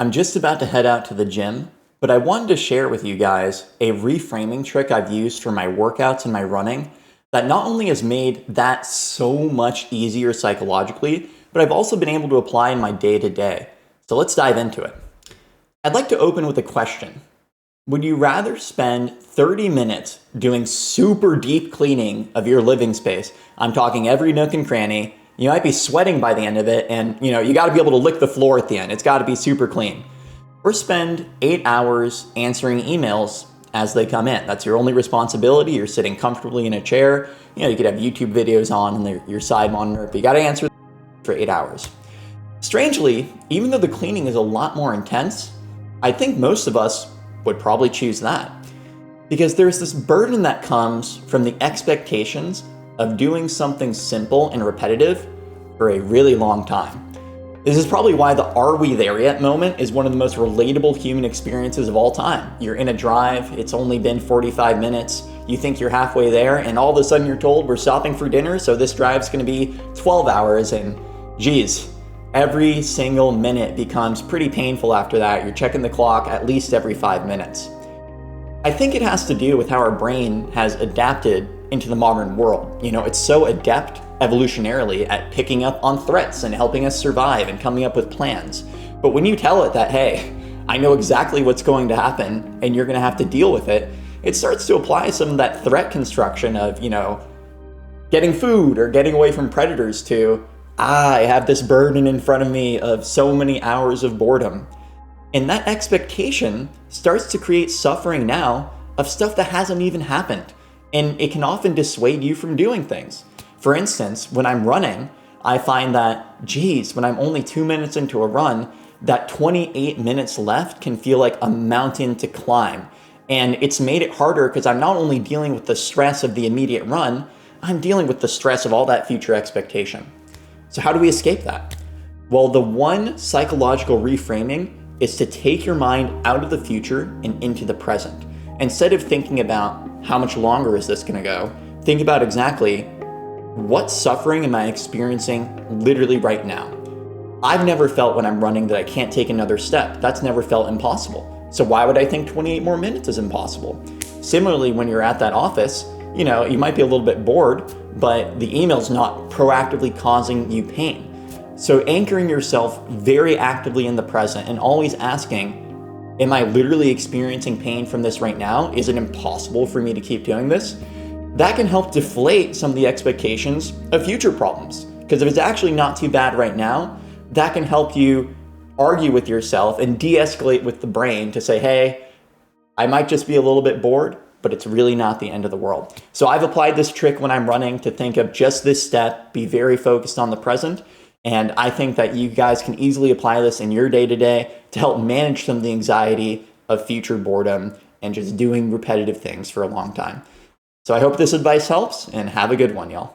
I'm just about to head out to the gym, but I wanted to share with you guys a reframing trick I've used for my workouts and my running that not only has made that so much easier psychologically, but I've also been able to apply in my day to day. So let's dive into it. I'd like to open with a question. Would you rather spend 30 minutes doing super deep cleaning of your living space? I'm talking every nook and cranny. You might be sweating by the end of it, and you got to be able to lick the floor at the end. It's got to be super clean. Or spend 8 hours answering emails as they come in. That's your only responsibility. You're sitting comfortably in a chair. You could have YouTube videos on your side monitor, but you got to answer for 8 hours. Strangely, even though the cleaning is a lot more intense, I think most of us would probably choose that. Because there's this burden that comes from the expectations of doing something simple and repetitive for a really long time. This is probably why the "are we there yet" moment is one of the most relatable human experiences of all time. You're in a drive, it's only been 45 minutes, you think you're halfway there, and all of a sudden you're told we're stopping for dinner, so this drive's gonna be 12 hours, and geez, every single minute becomes pretty painful after that. You're checking the clock at least every 5 minutes. I think it has to do with how our brain has adapted into the modern world. It's so adept evolutionarily at picking up on threats and helping us survive and coming up with plans. But when you tell it that, hey, I know exactly what's going to happen and you're going to have to deal with it, it starts to apply some of that threat construction of, getting food or getting away from predators to, I have this burden in front of me of so many hours of boredom. And that expectation starts to create suffering now of stuff that hasn't even happened. And it can often dissuade you from doing things. For instance, when I'm running, I find that, when I'm only 2 minutes into a run, that 28 minutes left can feel like a mountain to climb. And it's made it harder because I'm not only dealing with the stress of the immediate run, I'm dealing with the stress of all that future expectation. So how do we escape that? Well, the one psychological reframing is to take your mind out of the future and into the present. Instead of thinking about how much longer is this gonna go, think about exactly what suffering am I experiencing literally right now. I've never felt when I'm running that I can't take another step. That's never felt impossible. So why would I think 28 more minutes is impossible? Similarly, when you're at that office, you might be a little bit bored, but the email's not proactively causing you pain. So anchoring yourself very actively in the present and always asking, am I literally experiencing pain from this right now? Is it impossible for me to keep doing this? That can help deflate some of the expectations of future problems. Because if it's actually not too bad right now, that can help you argue with yourself and de-escalate with the brain to say, hey, I might just be a little bit bored, but it's really not the end of the world. So I've applied this trick when I'm running to think of just this step, be very focused on the present. And I think that you guys can easily apply this in your day-to-day to help manage some of the anxiety of future boredom and just doing repetitive things for a long time. So I hope this advice helps, and have a good one, y'all.